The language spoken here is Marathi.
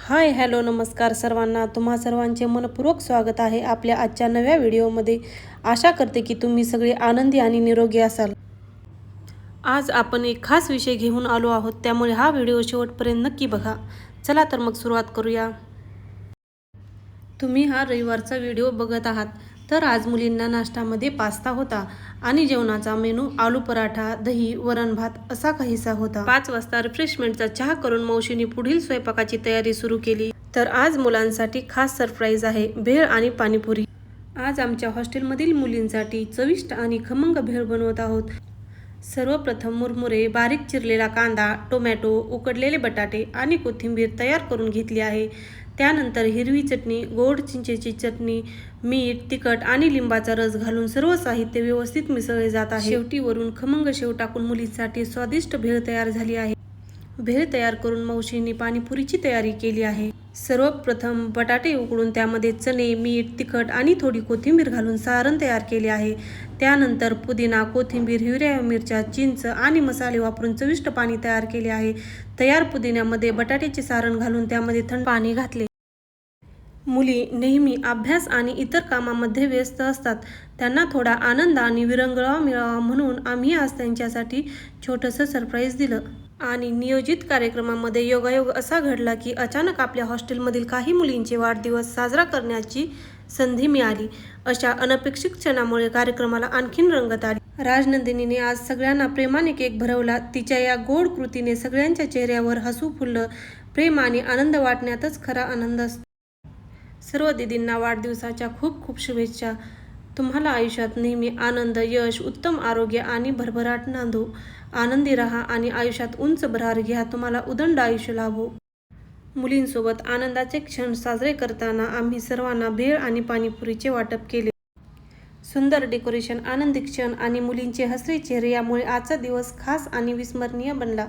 हाय हॅलो नमस्कार सर्वांना. तुम्हा सर्वांचे मनपूर्वक स्वागत आहे आपल्या आजच्या नव्या व्हिडिओमध्ये. आशा करते की तुम्ही सगळे आनंदी आणि निरोगी असाल. आज आपण एक खास विषय घेऊन आलो आहोत, त्यामुळे हा व्हिडिओ शेवटपर्यंत नक्की बघा. चला तर मग सुरुवात करूया. तुम्ही हा रविवारचा व्हिडिओ बघत आहात तर आज मुलींना नाश्त्यामध्ये पास्ता होता आणि जेवणाचा मेनू आलू पराठा, दही, वरण भात असा काहीसा होता. 5 वाजता रिफ्रेशमेंटचा चहा करून मावशीने पुढील स्वयंपाकाची तयारी सुरू केली. तर आज मुलांसाठी खास सरप्राईज आहे, भेळ आणि पाणीपुरी. आज आमच्या हॉस्टेलमधील मुलींसाठी चविष्ट आणि खमंग भेळ बनवत आहोत. सर्वप्रथम मुरमुरे, बारीक चिरलेला कांदा, टोमॅटो, उकडलेले बटाटे आणि कोथिंबीर तयार करून घेतली आहे. त्यानंतर हिरवी चटणी, गोड चिंचेची चटणी, मीठ, तिखट आणि लिंबाचा रस घालून सर्व साहित्य व्यवस्थित मिसळले जात आहे. शेवटी वरून खमंग शेव टाकून मुलींसाठी स्वादिष्ट भेळ तयार झाली आहे. भेळ तयार करून मावशींनी पाणीपुरीची तयारी केली आहे. सर्वप्रथम बटाटे उकडून त्यामध्ये चणे, मीठ, तिखट आणि थोडी कोथिंबीर घालून सारण तयार केले आहे. त्यानंतर पुदिना, कोथिंबीर, हिरव्या मिरच्या, चिंच आणि मसाले वापरून चविष्ट पाणी तयार केले आहे. तयार पुदिन्यामध्ये बटाट्याचे सारण घालून त्यामध्ये थंड पाणी घातले. मुली नेहमी अभ्यास आणि इतर कामामध्ये व्यस्त असतात. त्यांना थोडा आनंद आणि विरंगुळा मिळावा म्हणून आम्ही आज त्यांच्यासाठी छोटंसं सरप्राईज दिलं. आणि नियोजित कार्यक्रमामध्ये योगायोग असा घडला की अचानक आपल्या हॉस्टेलमधील काही मुलींचे वाढदिवस साजरा करण्याची संधी मिळाली. अशा अनपेक्षित क्षणामुळे कार्यक्रमाला आणखीन रंगत आली. राजनंदिनीने आज सगळ्यांना प्रेमाने केक भरवला. तिच्या या गोड कृतीने सगळ्यांच्या चेहऱ्यावर हसू फुललं. प्रेम आणि आनंद वाटण्यातच खरा आनंद असतो. सर्व दीदींना वाढदिवसाच्या खूप खूप शुभेच्छा. तुम्हाला आयुष्यात नेहमी आनंद, यश, उत्तम आरोग्य आणि भरभराट नांदो. आनंदी राहा आणि आयुष्यात उंच भरार घ्या. तुम्हाला उदंड आयुष्य लाभो. मुलींसोबत आनंदाचे क्षण साजरे करताना आम्ही सर्वांना भेळ आणि पाणीपुरीचे वाटप केले. सुंदर डेकोरेशन, आनंदी क्षण आणि मुलींचे हसरे चेहरे यामुळे आजचा दिवस खास आणि विस्मरणीय बनला.